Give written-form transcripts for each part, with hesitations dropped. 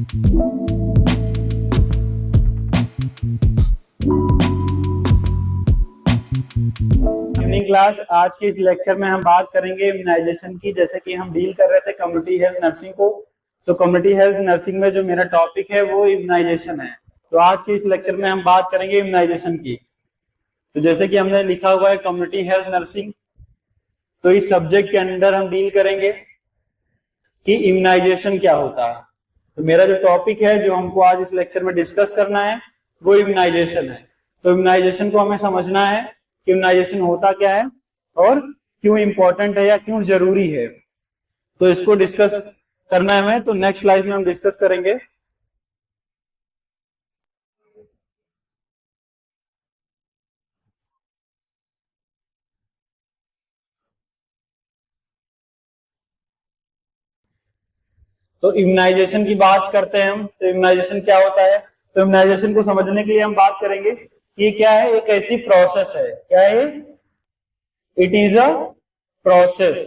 Evening class. आज के इस लेक्चर में हम बात करेंगे इम्यूनाइजेशन की। जैसे कि हम डील कर रहे थे कम्युनिटी हेल्थ नर्सिंग को, तो कम्युनिटी हेल्थ नर्सिंग में जो मेरा टॉपिक है वो इम्यूनाइजेशन है। तो आज के इस लेक्चर में हम बात करेंगे इम्यूनाइजेशन की। तो जैसे कि हमने लिखा हुआ है कम्युनिटी हेल्थ नर्सिंग, तो इस सब्जेक्ट के अंदर हम डील करेंगे कि इम्यूनाइजेशन क्या होता है। तो मेरा जो टॉपिक है जो हमको आज इस लेक्चर में डिस्कस करना है वो इम्यूनाइजेशन है। तो इम्यूनाइजेशन को हमें समझना है कि इम्यूनाइजेशन होता क्या है और क्यों इंपॉर्टेंट है या क्यों जरूरी है। तो इसको डिस्कस करना है हमें। तो नेक्स्ट स्लाइड में हम डिस्कस करेंगे। तो इम्यूनाइजेशन की बात करते हैं हम। तो इम्यूनाइजेशन क्या होता है? तो इम्यूनाइजेशन को समझने के लिए हम बात करेंगे कि ये क्या है। एक ऐसी प्रोसेस है। क्या है? It is a process.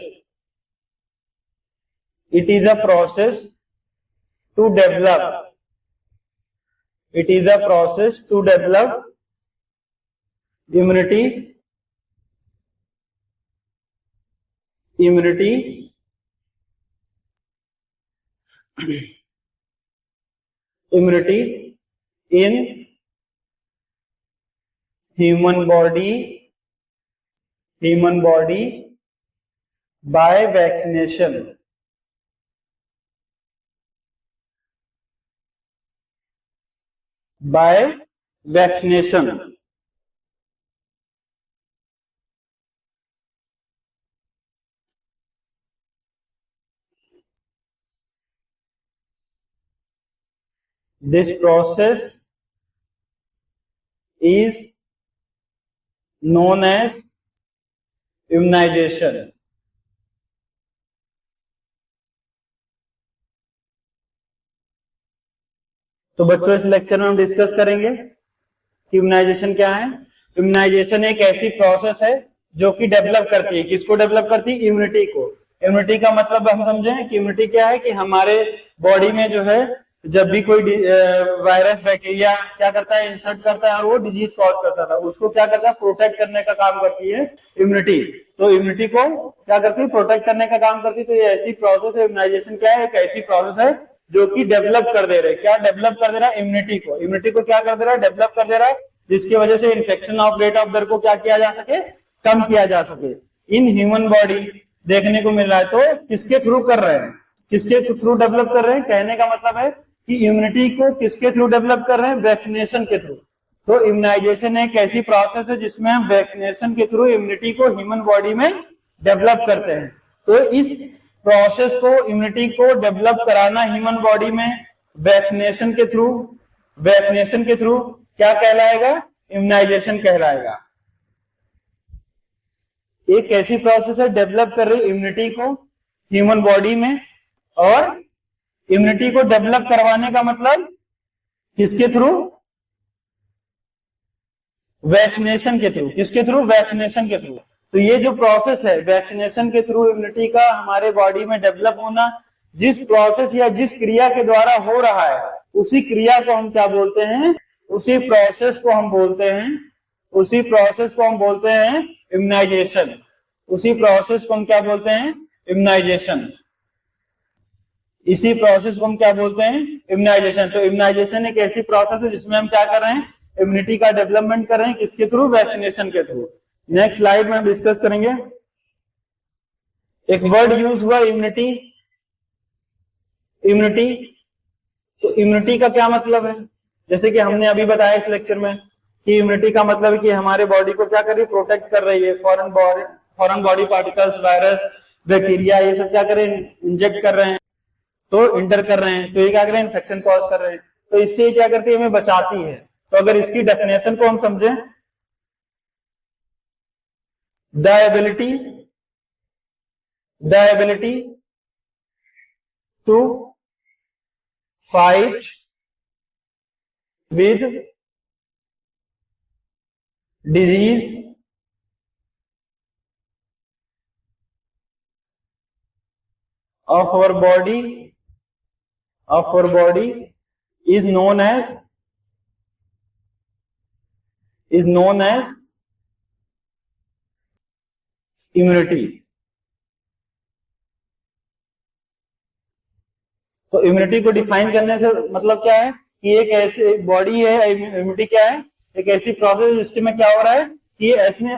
It is a process to develop. It is a process to develop immunity in human body by vaccination. By vaccination. This process is known as immunization. तो बच्चों इस lecture में हम discuss करेंगे कि immunisation क्या है। Immunisation एक ऐसी प्रोसेस है जो कि डेवलप करती है। किसको डेवलप करती है? इम्यूनिटी को। इम्यूनिटी का मतलब हम समझें कि इम्यूनिटी क्या है कि हमारे बॉडी में जो है जब भी कोई वायरस बैक्टीरिया क्या करता है, इंसर्ट करता है और वो डिजीज कॉज करता था, उसको क्या करता है? प्रोटेक्ट करने का काम करती है इम्यूनिटी। तो इम्यूनिटी को क्या करती है? प्रोटेक्ट करने का काम करती है। तो ये ऐसी प्रोसेस है। इम्यूनाइजेशन क्या है? एक ऐसी प्रोसेस है जो कि डेवलप कर दे रहे। क्या डेवलप कर दे रहा है? इम्यूनिटी को। इम्यूनिटी को क्या कर दे रहा है? डेवलप कर दे रहा है, जिसकी वजह से इन्फेक्शन ऑफ रेट ऑफ दर को क्या किया जा सके? कम किया जा सके। इन ह्यूमन बॉडी देखने को मिल रहा है। तो किसके थ्रू कर रहे हैं? किसके थ्रू डेवलप कर रहे हैं? कहने का मतलब है कि इम्यूनिटी को किसके थ्रू डेवलप कर रहे हैं? वैक्सीनेशन के थ्रू। तो इम्यूनाइजेशन एक ऐसी प्रोसेस है जिसमें हम वैक्सीनेशन के थ्रू इम्यूनिटी को ह्यूमन बॉडी में डेवलप करते हैं। तो इस प्रोसेस को, इम्यूनिटी को डेवलप कराना ह्यूमन बॉडी में वैक्सीनेशन के थ्रू क्या कहलाएगा? इम्यूनाइजेशन कहलाएगा। एक ऐसी प्रोसेस है डेवलप कर रही इम्यूनिटी को ह्यूमन बॉडी में, और इम्यूनिटी को डेवलप करवाने का मतलब किसके थ्रू? वैक्सीनेशन के थ्रू। किसके थ्रू? वैक्सीनेशन के थ्रू। तो ये जो प्रोसेस है वैक्सीनेशन के थ्रू इम्यूनिटी का हमारे बॉडी में डेवलप होना, जिस प्रोसेस या जिस क्रिया के द्वारा हो रहा है उसी क्रिया को हम क्या बोलते हैं? उसी प्रोसेस को हम बोलते हैं इम्यूनाइजेशन। उसी प्रोसेस को हम क्या बोलते हैं? इम्यूनाइजेशन। इसी प्रोसेस को हम क्या बोलते हैं? इम्यूनाइजेशन। तो इम्यूनाइजेशन एक ऐसी प्रोसेस है जिसमें हम क्या कर रहे हैं? इम्यूनिटी का डेवलपमेंट कर रहे हैं। किसके थ्रू? वैक्सीनेशन के थ्रू। नेक्स्ट स्लाइड में हम डिस्कस करेंगे। एक वर्ड यूज हुआ इम्यूनिटी। तो इम्यूनिटी का क्या मतलब है? जैसे कि हमने अभी बताया इस लेक्चर में कि इम्यूनिटी का मतलब है कि हमारे बॉडी को क्या कर रही है? प्रोटेक्ट कर रही है। Foreign body particles, virus, bacteria, ये सब क्या कर रहे हैं? इंजेक्ट कर रहे हैं, तो इंटर कर रहे हैं, तो ये क्या कर रहे हैं? इन्फेक्शन कॉज कर रहे हैं। तो इससे क्या करती है? हमें बचाती है। तो अगर इसकी डेफिनेशन को हम समझें, the ability to fight with disease of our body of our body is known as immunity. तो इम्यूनिटी को डिफाइन करने से मतलब क्या है कि एक ऐसी बॉडी है, इम्यूनिटी क्या है, एक ऐसी प्रोसेस जिसमें क्या हो रहा है कि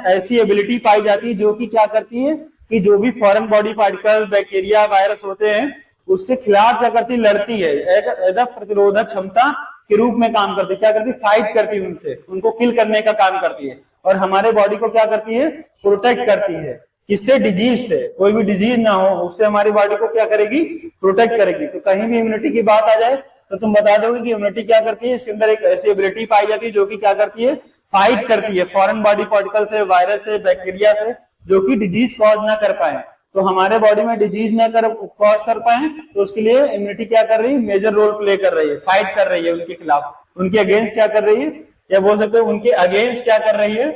ऐसी एबिलिटी पाई जाती है जो कि क्या करती है कि जो भी foreign body particle, bacteria, virus होते हैं उसके खिलाफ क्या करती, लड़ती है, एज प्रतिरोधक क्षमता के रूप में काम करती है। क्या करती, फाइट करती है उनसे, उनको किल करने का काम करती है। और हमारे बॉडी को क्या करती है, प्रोटेक्ट करती है। किससे, डिजीज से, कोई भी डिजीज ना हो उससे हमारी बॉडी को क्या करेगी, प्रोटेक्ट करेगी। तो कहीं भी इम्यूनिटी की बात आ जाए तो तुम बता दोगे कि इम्यूनिटी क्या करती है, इसके अंदर एक ऐसी एबिलिटी पाई जाती है जो कि क्या करती है, फाइट करती है फॉरेन बॉडी पार्टिकल से, वायरस से, बैक्टीरिया से, जो कि डिजीज कॉज ना कर पाए। तो हमारे बॉडी में डिजीज ना कॉज कर पाए तो उसके लिए इम्यूनिटी क्या कर रही है, मेजर रोल प्ले कर रही है, फाइट कर रही है उनके खिलाफ, उनके अगेंस्ट क्या कर रही है, क्या बोल सकते हैं, उनके अगेंस्ट क्या कर रही है,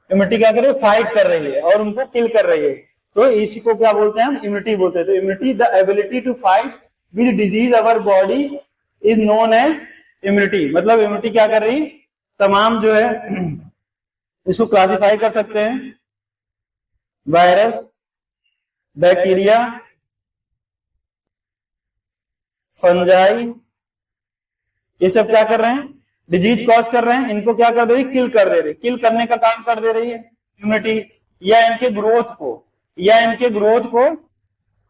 इम्यूनिटी क्या कर रही है, फाइट कर रही है और उनको किल कर रही है। तो इसी को क्या बोलते हैं, हम इम्यूनिटी बोलते हैं। तो immunity, the ability to fight with disease our body is known as immunity. मतलब इम्यूनिटी क्या कर रही, तमाम जो है इसको क्लासिफाई कर सकते हैं, वायरस, बैक्टीरिया, फंजाई, ये सब क्या कर रहे हैं, डिजीज कॉज कर रहे हैं, इनको क्या कर दे रही, किल कर दे रही, किल करने का काम कर दे रही है इम्यूनिटी, या इनके ग्रोथ को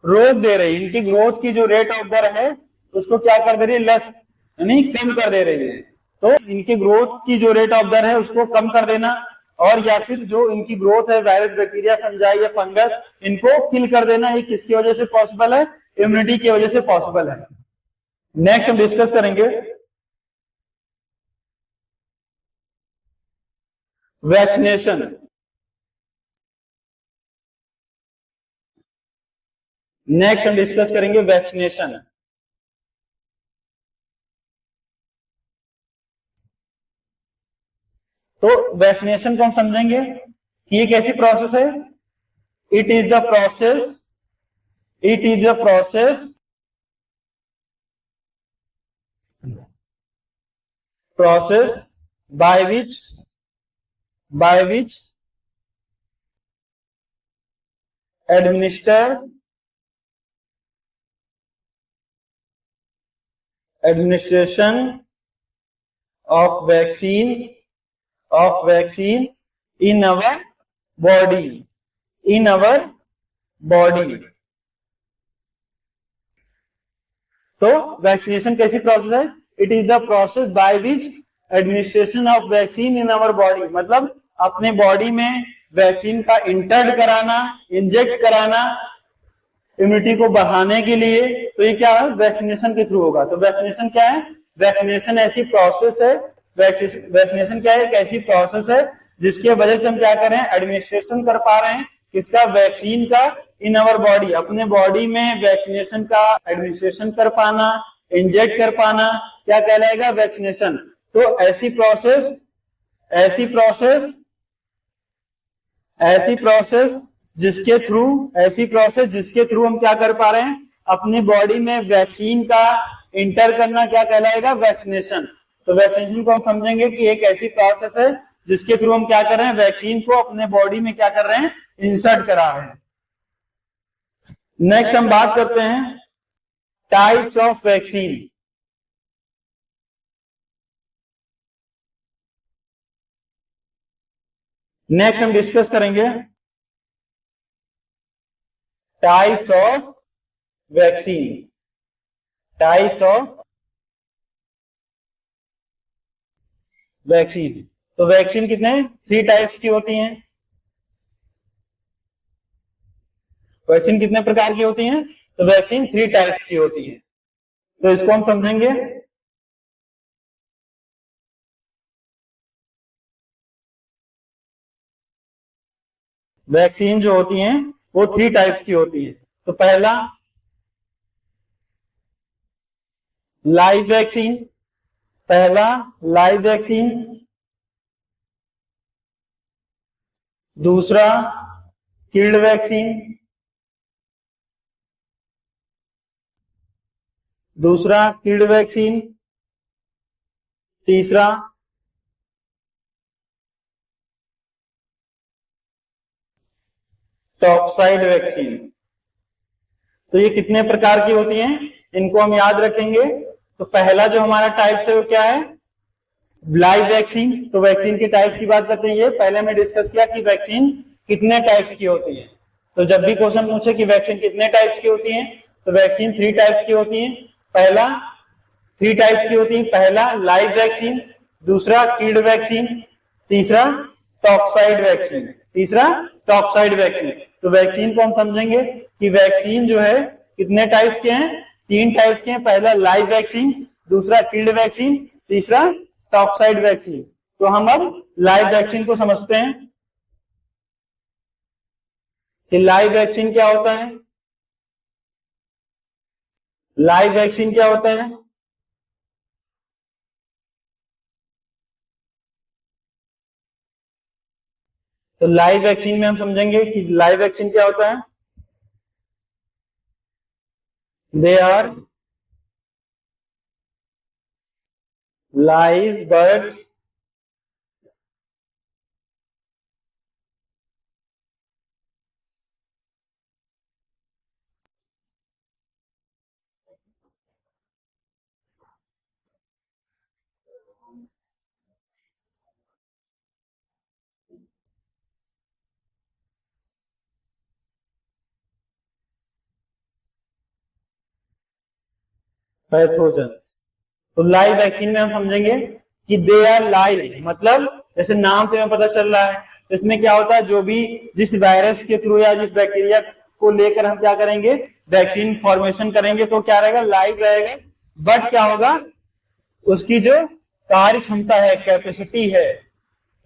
रोक दे रही है। इनकी ग्रोथ की जो रेट ऑफ दर है उसको क्या कर दे रही है, लेस यानी कम कर दे रही है। तो इनकी ग्रोथ की जो रेट ऑफ दर है उसको कम कर देना, और या फिर जो इनकी ग्रोथ है, वायरस, बैक्टीरिया, फंजाई या फंगस, इनको किल कर देना, ये किसकी वजह से पॉसिबल है, इम्यूनिटी की वजह से पॉसिबल है। नेक्स्ट हम डिस्कस करेंगे वैक्सीनेशन। नेक्स्ट हम डिस्कस करेंगे वैक्सीनेशन। तो वैक्सीनेशन को हम समझेंगे कि ये कैसी प्रोसेस है। It is the process by which administration of vaccine in our body तो वैक्सीनेशन कैसी प्रोसेस है, it is the process by which administration of vaccine in our body, मतलब अपने बॉडी में वैक्सीन का इंटर्ड कराना, इंजेक्ट कराना इम्यूनिटी को बढ़ाने के लिए। तो ये क्या है, वैक्सीनेशन के थ्रू होगा। तो वैक्सीनेशन क्या है, वैक्सीनेशन ऐसी प्रोसेस है, वैक्सीनेशन क्या है, एक ऐसी प्रोसेस है जिसके वजह से हम क्या कर रहे हैं, एडमिनिस्ट्रेशन कर पा रहे हैं किसका, वैक्सीन का, इन अवर बॉडी, अपने बॉडी में वैक्सीनेशन का एडमिनिस्ट्रेशन कर पाना, इंजेक्ट कर पाना, क्या कहलाएगा, वैक्सीनेशन। तो ऐसी प्रोसेस जिसके थ्रू हम क्या कर पा रहे हैं, अपनी बॉडी में वैक्सीन का इंटर करना, क्या कहलाएगा, वैक्सीनेशन। तो वैक्सीनेशन को हम समझेंगे कि एक ऐसी प्रोसेस है जिसके थ्रू हम क्या कर रहे हैं, वैक्सीन को अपने बॉडी में क्या कर रहे हैं, इंसर्ट करा रहे हैं। नेक्स्ट हम बात करते हैं टाइप्स ऑफ वैक्सीन। नेक्स्ट हम डिस्कस करेंगे टाइप्स ऑफ वैक्सीन। तो वैक्सीन कितने, 3 टाइप्स की होती हैं। वैक्सीन कितने प्रकार की होती हैं, तो वैक्सीन 3 टाइप्स की होती है। तो इसको हम समझेंगे। वैक्सीन जो होती हैं वो 3 टाइप्स की होती है। तो पहला लाइव वैक्सीन, दूसरा किल्ड वैक्सीन, दूसरा किड वैक्सीन, तीसरा टॉक्साइड वैक्सीन। तो ये कितने प्रकार की होती हैं, इनको हम याद रखेंगे। तो पहला जो हमारा टाइप है वो क्या है, लाइव वैक्सीन। तो वैक्सीन के टाइप्स की बात करते हैं, ये पहले हमने डिस्कस किया कि वैक्सीन कितने टाइप्स की होती है। तो जब भी क्वेश्चन पूछे कि वैक्सीन कितने टाइप्स की होती है, तो वैक्सीन 3 टाइप्स की होती है। पहला 3 टाइप्स की होती है, पहला लाइव वैक्सीन, दूसरा किड वैक्सीन, तीसरा टॉक्साइड वैक्सीन, तीसरा टॉक्साइड वैक्सीन। तो वैक्सीन को हम समझेंगे कि वैक्सीन जो है कितने टाइप्स के हैं, 3 टाइप्स के हैं। पहला लाइव वैक्सीन, दूसरा किड वैक्सीन, तीसरा टॉक्साइड वैक्सीन। तो हम अब लाइव वैक्सीन को समझते हैं कि लाइव वैक्सीन क्या होता है। लाइव वैक्सीन क्या होता है, तो लाइव वैक्सीन में हम समझेंगे कि लाइव वैक्सीन क्या होता है। They are live bird pathogens. तो लाइव वैक्सीन में हम समझेंगे कि दे आर लाइव, मतलब जैसे नाम से हमें पता चल रहा है, इसमें क्या होता है, जो भी जिस वायरस के थ्रू या जिस बैक्टीरिया को लेकर हम क्या करेंगे, वैक्सीन फॉर्मेशन करेंगे, तो क्या रहेगा, लाइव रहेगा। बट क्या होगा, उसकी जो कार्य क्षमता है,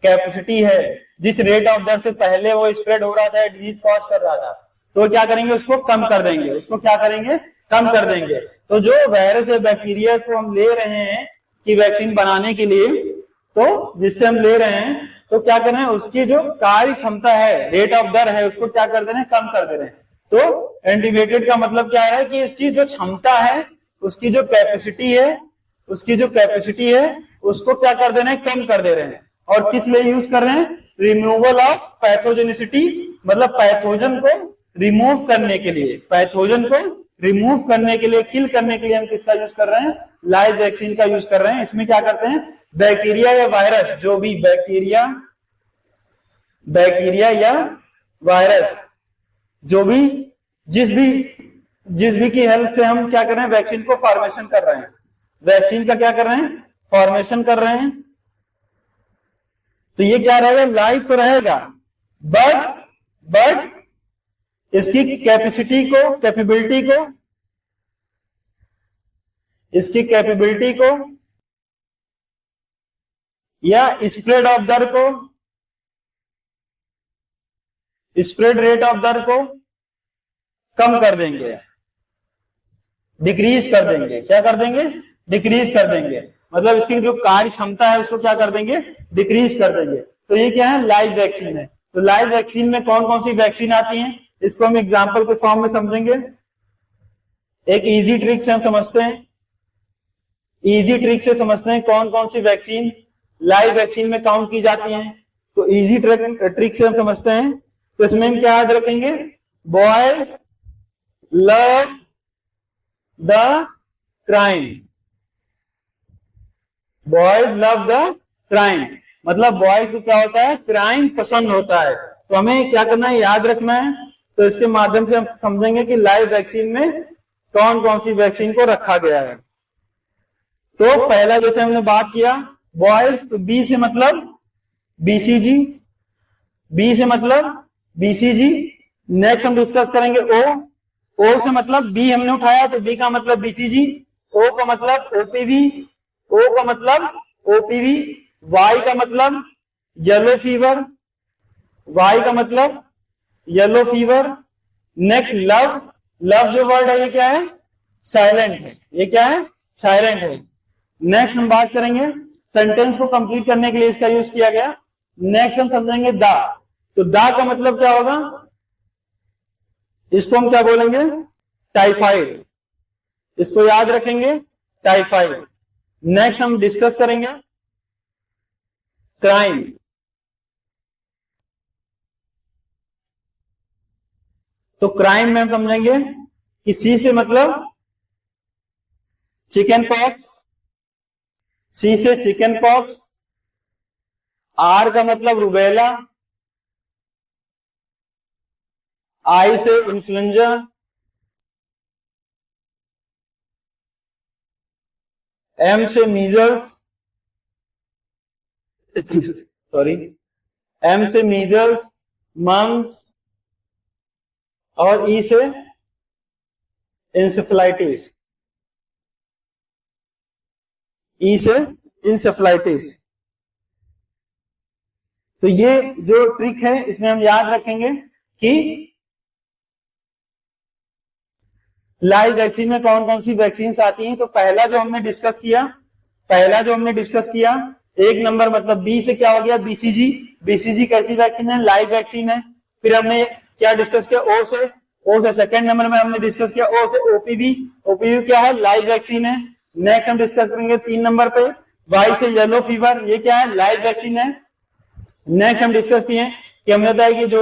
कैपेसिटी है, जिस रेट ऑफ दर से पहले वो स्प्रेड हो रहा था, डिजीज कॉज कर रहा था, तो क्या करेंगे, उसको कम कर देंगे, उसको क्या करेंगे, कम कर देंगे। तो जो वायरस या बैक्टीरिया को हम ले रहे हैं कि वैक्सीन बनाने के लिए, तो जिससे हम ले रहे हैं, तो क्या कर रहे हैं, उसकी जो कार्य क्षमता है, रेट ऑफ दर है, उसको क्या कर दे रहे हैं, कम कर दे रहे हैं। तो एंटीवेटेड का मतलब क्या है कि इसकी जो क्षमता है, उसकी जो कैपेसिटी है, उसको क्या कर दे रहे हैं, कम कर दे रहे हैं। और किस लिए यूज कर रहे हैं, रिमूवल ऑफ पैथोजेनिसिटी, मतलब पैथोजन को रिमूव करने के लिए, किल करने के लिए हम किसका यूज कर रहे हैं, लाइव वैक्सीन का यूज कर रहे हैं। इसमें क्या करते हैं, बैक्टीरिया या वायरस, जो भी बैक्टीरिया या वायरस, जो भी जिस भी की हेल्प से हम क्या कर रहे हैं, वैक्सीन को फॉर्मेशन कर रहे हैं, वैक्सीन का क्या कर रहे हैं, फॉर्मेशन कर रहे हैं। तो ये क्या रहेगा, लाइव तो रहेगा, बट इसकी कैपेबिलिटी को या स्प्रेड रेट ऑफ दर को कम कर देंगे, डिक्रीज कर देंगे। क्या कर देंगे, डिक्रीज कर देंगे, मतलब इसकी जो कार्य क्षमता है उसको क्या कर देंगे, डिक्रीज कर देंगे। तो ये क्या है, लाइव वैक्सीन है। तो लाइव वैक्सीन में कौन कौन सी वैक्सीन आती हैं, इसको हम एग्जांपल के फॉर्म में समझेंगे। एक इजी ट्रिक से हम समझते हैं, कौन कौन सी वैक्सीन लाइव वैक्सीन में काउंट की जाती हैं। तो इजी ट्रिक से हम समझते हैं। तो इसमें हम क्या याद रखेंगे, बॉयज लव द क्राइम, मतलब बॉयज को क्या होता है, क्राइम पसंद होता है। तो हमें क्या करना है, याद रखना है। तो इसके माध्यम से हम समझेंगे कि लाइव वैक्सीन में कौन कौन सी वैक्सीन को रखा गया है। तो पहला जैसे हमने बात किया बॉयज, तो बी से मतलब बीसीजी। नेक्स्ट हम डिस्कस करेंगे ओ से मतलब बी हमने उठाया, तो बी का मतलब बीसीजी, ओ का मतलब ओपीवी, वाई का मतलब येलो फीवर, नेक्स्ट लव जो वर्ड है ये क्या है, साइलेंट है, नेक्स्ट हम बात करेंगे सेंटेंस को कंप्लीट करने के लिए इसका यूज किया गया। नेक्स्ट हम समझेंगे दा, तो दा का मतलब क्या होगा, इसको हम क्या बोलेंगे, टाइफाइड। इसको याद रखेंगे, टाइफाइड। नेक्स्ट हम डिस्कस करेंगे क्राइम। तो क्राइम में हम समझेंगे कि सी से मतलब चिकन पॉक्स, सी से चिकन पॉक्स, आर का मतलब रुबेला, आई से इन्फ्लुएंजा, एम से मीजल्स, सॉरी, एम से मीजल्स, मम्स, और ई से इंसेफ्लाइटिस, ई से इंसेफ्लाइटिस। तो ये जो ट्रिक है इसमें हम याद रखेंगे कि लाइव वैक्सीन में कौन कौन सी वैक्सीन आती हैं। तो पहला जो हमने डिस्कस किया, एक नंबर मतलब बी से क्या हो गया, बीसीजी। बीसीजी कैसी वैक्सीन है, लाइव वैक्सीन है। फिर हमने क्या डिस्कस किया, ओ से सेकंड नंबर में हमने डिस्कस किया ओ से ओपीवी। ओपीवी क्या है, लाइव वैक्सीन है। नेक्स्ट हम डिस्कस करेंगे 3 नंबर पे वाई से येलो फीवर, ये क्या है, लाइव वैक्सीन है। नेक्स्ट हम डिस्कस किए कि हमें होता है कि जो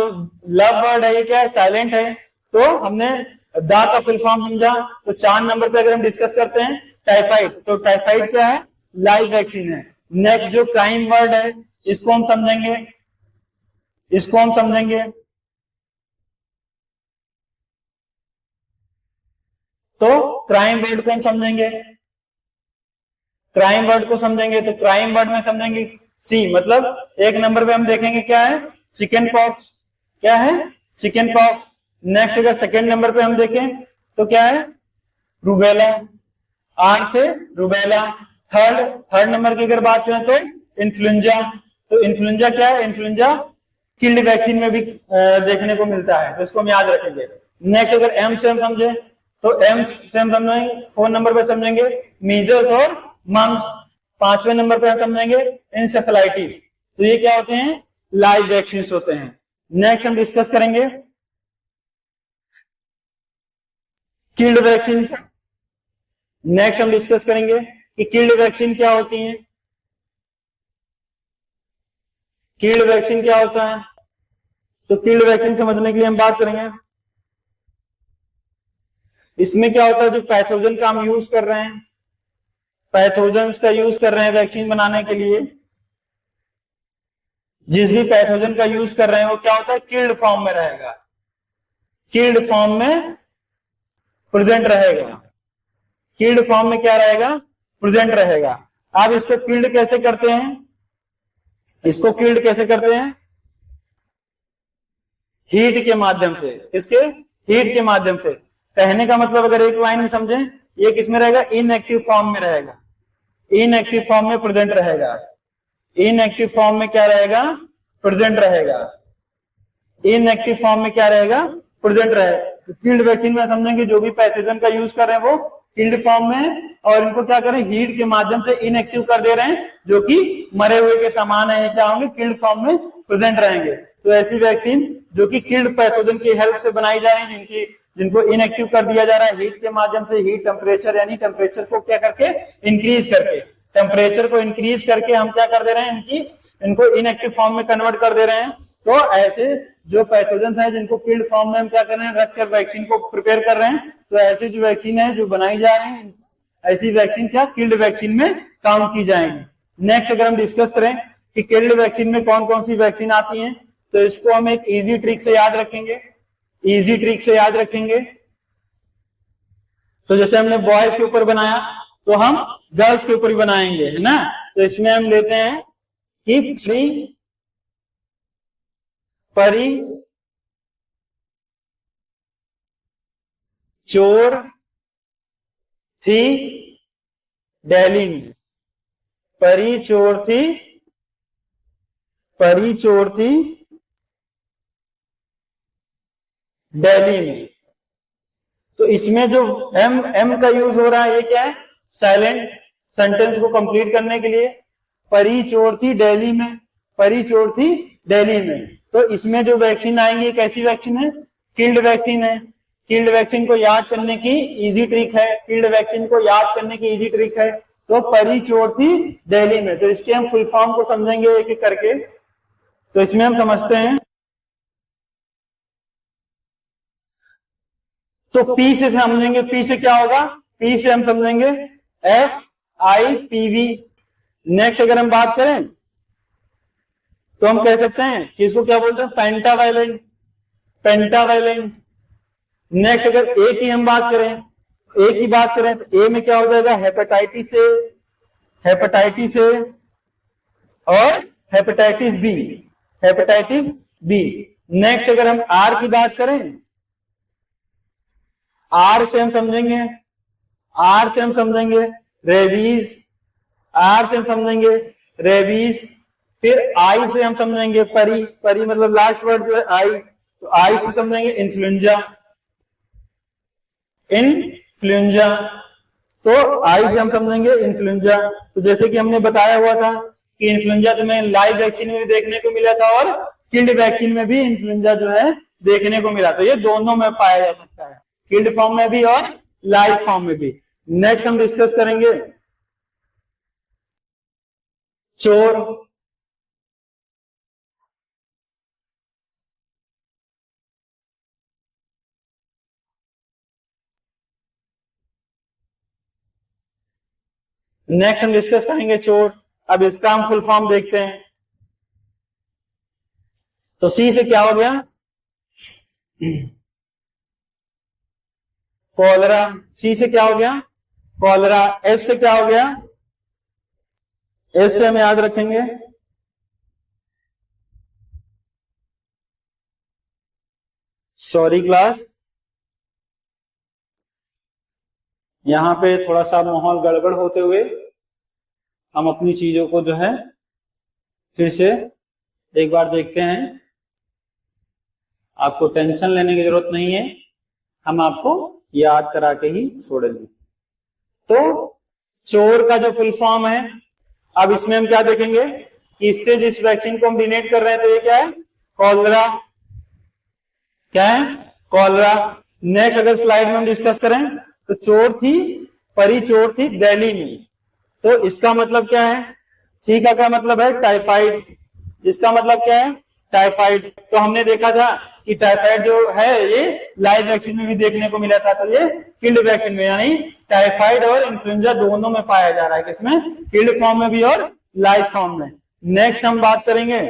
लव वर्ड है ये क्या है, साइलेंट है। तो हमने दा का फुल फॉर्म समझा। तो 4 नंबर पे अगर हम डिस्कस करते हैं टाइफाइड, तो टाइफाइड क्या है, लाइव वैक्सीन है। नेक्स्ट जो क्राइम वर्ड है इसको हम समझेंगे, तो क्राइम वर्ड को हम समझेंगे, तो क्राइम वर्ड में समझेंगे सी, मतलब एक नंबर पे हम देखेंगे क्या है, चिकन पॉक्स। क्या है, चिकन पॉक्स। नेक्स्ट अगर सेकेंड नंबर पे हम देखें तो क्या है, रूबेला, आर से रूबेला। थर्ड नंबर की अगर बात करें तो इन्फ्लुएंजा। तो इन्फ्लुएंजा क्या है, इन्फ्लुएंजा किल्ड वैक्सीन में भी देखने को मिलता है, तो इसको हम याद रखेंगे। नेक्स्ट अगर एम से हम समझे तो एम से हम समझेंगे 4 नंबर पे समझेंगे मीजल्स और मम्स। 5वें नंबर पे हम समझेंगे इंसेफेलाइटिस। तो ये क्या होते हैं, लाइव वैक्सीन होते हैं। नेक्स्ट हम डिस्कस करेंगे किल्ड वैक्सीन। नेक्स्ट हम डिस्कस करेंगे कि किल्ड वैक्सीन क्या होती है, किल्ड वैक्सीन क्या होता है। तो किल्ड वैक्सीन समझने के लिए हम बात करेंगे, इसमें क्या होता है, जो पैथोजन का हम यूज कर रहे हैं, पैथोजन का यूज कर रहे हैं वैक्सीन बनाने के लिए, जिस भी पैथोजन का यूज कर रहे हैं वो क्या होता है, किल्ड फॉर्म में रहेगा, किल्ड फॉर्म में प्रेजेंट रहेगा, किल्ड फॉर्म में क्या रहेगा, प्रेजेंट रहेगा। अब इसको किल्ड कैसे करते हैं, हीट के माध्यम से। इसके हीट के माध्यम से। कहने का मतलब अगर एक लाइन में समझें, ये किसमें रहेगा, इनएक्टिव फॉर्म में रहेगा, इनएक्टिव फॉर्म में प्रेजेंट रहेगा, इनएक्टिव फॉर्म में क्या रहेगा, प्रेजेंट रहेगा, इनएक्टिव फॉर्म में क्या रहेगा, प्रेजेंट रहेगा। तो किल्ड वैक्सीन में समझेंगे जो भी पैथोजन का यूज कर रहे हैं वो किल्ड फॉर्म में, और इनको क्या करें, हीट के माध्यम से इनएक्टिव कर दे रहे हैं, जो कि मरे हुए के समान है, क्या होंगे, किल्ड फॉर्म में प्रेजेंट रहेंगे। तो ऐसी वैक्सीन जो कि किल्ड पैथोजन की हेल्प से बनाई जा रही है, जिनको इनएक्टिव कर दिया जा रहा है हीट के माध्यम से, हीट टेम्परेचर यानी टेम्परेचर को क्या करके, इंक्रीज करके, टेम्परेचर को इंक्रीज करके हम क्या कर दे रहे हैं, इनको इनएक्टिव फॉर्म में कन्वर्ट कर दे रहे हैं। तो ऐसे जो पैथोजन है जिनको किल्ड फॉर्म में हम क्या कर रहे हैं, रखकर वैक्सीन को प्रिपेयर कर रहे हैं। तो ऐसी जो वैक्सीन है जो बनाई जा रही है, ऐसी वैक्सीन क्या किल्ड वैक्सीन में काउंट की जाएंगी। नेक्स्ट अगर हम डिस्कस करें कि किल्ड वैक्सीन में कौन कौन सी वैक्सीन आती हैं, तो इसको हम एक इजी ट्रिक से याद रखेंगे, इजी ट्रिक से याद रखेंगे। तो जैसे हमने बॉयज के ऊपर बनाया तो हम गर्ल्स के ऊपर भी बनाएंगे, है ना। तो इसमें हम लेते हैं कि फ्री, परी, चोर थी दिल्ली में, परी चोर थी, परी चोर थी दिल्ली में। तो इसमें जो एम का यूज हो रहा है, ये क्या है, साइलेंट सेंटेंस को कंप्लीट करने के लिए। परी चोर थी दिल्ली में, परी चोर थी दिल्ली में। तो इसमें जो वैक्सीन आएंगी कैसी वैक्सीन है, किल्ड वैक्सीन है। किल्ड वैक्सीन को याद करने की इजी ट्रिक है, किल्ड वैक्सीन को याद करने की इजी ट्रिक है, तो परी चोर थी दिल्ली में। तो इसके हम फुल फॉर्म को समझेंगे एक एक करके। तो इसमें हम समझते हैं, तो पी से समझेंगे, पी से क्या होगा, पी से हम समझेंगे FIPV। नेक्स्ट अगर हम बात करें तो हम कह सकते हैं कि इसको क्या बोलते हैं, पेंटावायलेंट, पेंटावायलेंट। नेक्स्ट अगर ए की हम बात करें, ए की बात करें तो ए में क्या हो जाएगा, हेपेटाइटिस ए, हेपेटाइटिस ए और hepatitis B, hepatitis B. Next अगर हम आर की बात करें, आर से हम समझेंगे, आर से हम समझेंगे रेबीज, आर से हम समझेंगे रेबीज। फिर आई से हम समझेंगे परी, परी मतलब लास्ट वर्ड जो है आई, तो आई से समझेंगे इन्फ्लुएंजा, इन्फ्लुएंजा। तो आई से हम समझेंगे इन्फ्लुएंजा। तो जैसे कि हमने बताया हुआ था कि इन्फ्लुएंजा तुम्हें लाइव वैक्सीन में भी देखने को मिला था और किल्ड वैक्सीन में भी इन्फ्लुएंजा जो है देखने को मिला। तो ये दोनों में पाया जा सकता है, किल्ड फॉर्म में भी और लाइव फॉर्म में भी। नेक्स्ट हम डिस्कस करेंगे चोर। नेक्स्ट हम डिस्कस करेंगे चोर। अब इसका हम फुल फॉर्म देखते हैं। तो सी से क्या हो गया, कॉलरा, सी से क्या हो गया, कॉलरा। एस से क्या हो गया, एस से हम याद रखेंगे सॉरी क्लास, यहां पे थोड़ा सा माहौल गड़बड़ होते हुए हम अपनी चीजों को जो है फिर से एक बार देखते हैं। आपको टेंशन लेने की जरूरत नहीं है, हम आपको याद करा के ही छोड़ेंगे। तो चोर का जो फुल फॉर्म है, अब इसमें हम क्या देखेंगे कि इससे जिस वैक्सीन को हम डिनेट कर रहे हैं, तो ये क्या है, कॉलरा, क्या है, कॉलरा। नेक्स्ट अगर स्लाइड में हम डिस्कस करें तो चोर थी, परी चोर थी दिल्ली में। तो इसका मतलब क्या है, सी का क्या मतलब है, टाइफाइड। इसका मतलब क्या है, टाइफाइड। तो हमने देखा था कि टाइफाइड जो है ये लाइव वैक्सीन में भी देखने को मिला था, तो ये किल्ड वैक्सीन में, यानी टाइफाइड और इन्फ्लुएंजा दोनों में पाया जा रहा है, किसमें, किल्ड फॉर्म में भी और लाइव फॉर्म में। नेक्स्ट हम बात करेंगे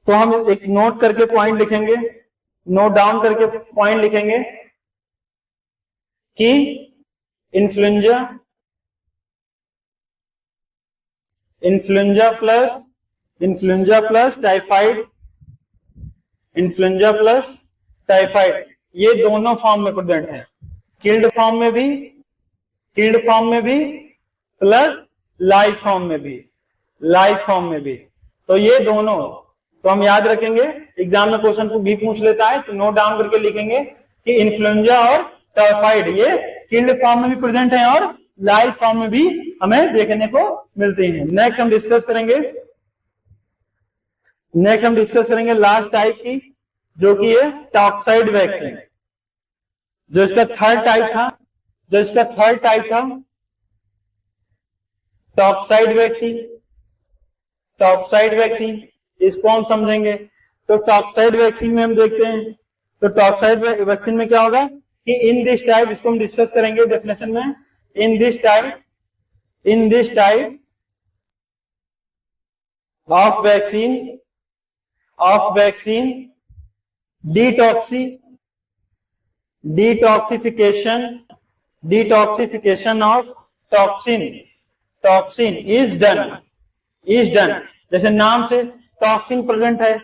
तो हम एक नोट करके पॉइंट लिखेंगे, नोट डाउन करके पॉइंट लिखेंगे कि influenza, influenza plus typhoid, influenza plus typhoid, ये दोनों फॉर्म में प्रेजेंट है, किल्ड फॉर्म में भी, किल्ड फॉर्म में भी प्लस लाइव फॉर्म में भी, लाइव फॉर्म में भी। तो ये दोनों, तो हम याद रखेंगे, एग्जाम में क्वेश्चन को भी पूछ लेता है, तो नोट डाउन करके लिखेंगे कि इन्फ्लुएंजा और टाइफाइड ये किल्ड फॉर्म में भी प्रेजेंट है और लाइव फॉर्म में भी हमें देखने को मिलते हैं। नेक्स्ट हम डिस्कस करेंगे, नेक्स्ट हम डिस्कस करेंगे लास्ट टाइप की, जो कि है टॉक्साइड वैक्सीन। जो इसका थर्ड टाइप था, जो इसका थर्ड टाइप था टॉक्साइड वैक्सीन, टॉक्साइड वैक्सीन, इसको हम समझेंगे। तो टॉक्साइड वैक्सीन में हम देखते हैं, तो टॉक्साइड वैक्सीन में क्या होगा कि इन दिस टाइप, इसको हम डिस्कस करेंगे डेफिनेशन में, in this type, in this type of vaccine, of vaccine detoxification, detoxification of toxin, toxin is done, is done. जैसे नाम से टॉक्सिन प्रेजेंट है,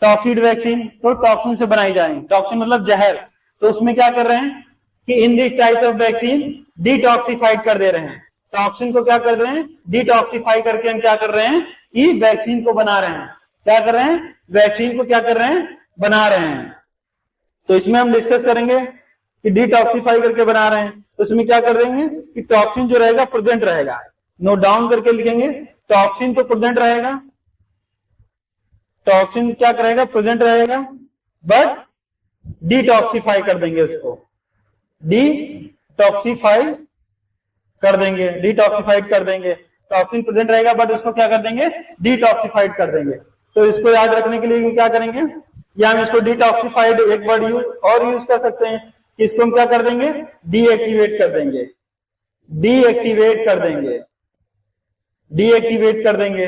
टॉक्सिड वैक्सीन, तो टॉक्सिन से बनाई जाएंगे, टॉक्सिन मतलब जहर। तो उसमें क्या कर रहे हैं कि in this types of vaccine detoxified कर दे रहे हैं, टॉक्सिन को क्या कर रहे हैं, डिटॉक्सिफाई करके हम क्या कर रहे हैं कि वैक्सीन को बना रहे हैं, क्या कर रहे हैं, वैक्सीन को क्या कर रहे हैं, बना रहे हैं। तो इसमें हम डिस्कस करेंगे कि डिटॉक्सिफाई करके बना रहे हैं, तो इसमें क्या कर देंगे कि टॉक्सिन जो रहेगा प्रेजेंट रहेगा, नोट डाउन करके लिखेंगे, टॉक्सिन तो प्रेजेंट रहेगा, टॉक्सिन क्या करेगा, प्रेजेंट रहेगा, बट डिटॉक्सिफाई कर देंगे उसको, डिटॉक्सिफाई कर देंगे, डिटॉक्सिफाइड कर देंगे। टॉक्सिन प्रेजेंट रहेगा बट उसको क्या कर देंगे, डिटॉक्सिफाइड कर देंगे। तो इसको याद रखने के लिए क्या करेंगे, या हम इसको डिटॉक्सिफाइड एक वर्ड यूज कर सकते हैं कि इसको हम क्या कर देंगे, डीएक्टिवेट कर देंगे, डीएक्टिवेट कर देंगे, डीएक्टिवेट कर देंगे।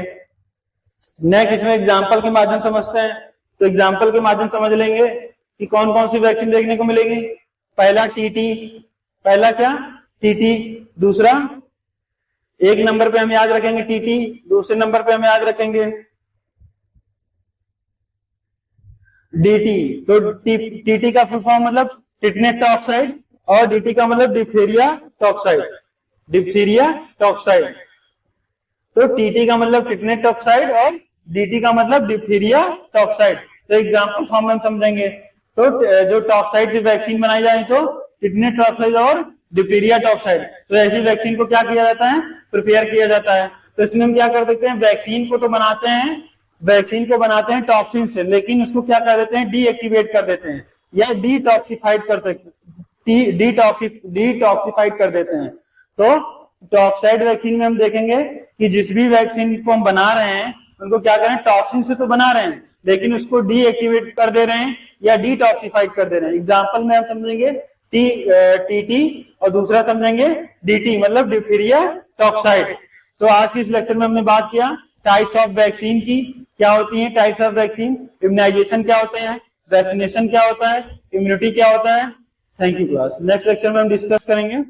नेक्स्ट इसमें एग्जाम्पल के माध्यम समझते हैं। तो एग्जाम्पल के माध्यम समझ लेंगे कि कौन कौन सी वैक्सीन देखने को मिलेगी। पहला टीटी, पहला क्या, टीटी। दूसरा, एक नंबर पे हम याद रखेंगे टीटी, दूसरे नंबर पे हम याद रखेंगे डीटी। तो टीटी का फुल फॉर्म मतलब टिटनेस टॉक्साइड, और डीटी का मतलब डिप्थीरिया टॉक्साइड, डिप्थीरिया टॉक्साइड। तो टीटी का मतलब टिटनेस टॉक्साइड और डीटी का मतलब डिप्थीरिया टॉक्साइड। तो एग्जाम्पल फॉर्म में हम समझेंगे। तो जो टॉक्साइड से वैक्सीन बनाई जाए तो टिटनेस टॉक्साइड और डिप्थीरिया टॉक्साइड। तो ऐसी वैक्सीन को क्या किया जाता है, प्रिपेयर किया जाता है। तो इसमें हम क्या कर सकते हैं, वैक्सीन को तो बनाते हैं, वैक्सीन को बनाते हैं टॉक्सिन से, लेकिन उसको क्या कर देते हैं, डीएक्टिवेट कर देते हैं या डिटॉक्सिफाइड कर सकते, डिटॉक्सिफाइड कर देते हैं। तो टॉक्साइड वैक्सीन में हम देखेंगे कि जिस भी वैक्सीन को हम बना रहे हैं उनको क्या करें, टॉक्सिन से तो बना रहे हैं लेकिन उसको डीएक्टिवेट कर दे रहे हैं या डिटॉक्सिफाइड कर दे रहे हैं। एग्जाम्पल में हम समझेंगे टीटी और दूसरा समझेंगे डीटी मतलब डिप्थीरिया टॉक्साइड। तो आज की इस लेक्चर में हमने बात किया टाइप्स ऑफ वैक्सीन की, क्या होती है टाइप्स ऑफ वैक्सीन, इम्यूनाइजेशन क्या होता है, वैक्सीनेशन क्या होता है, इम्यूनिटी क्या होता है। Thank you class. Next lecture में हम डिस्कस करेंगे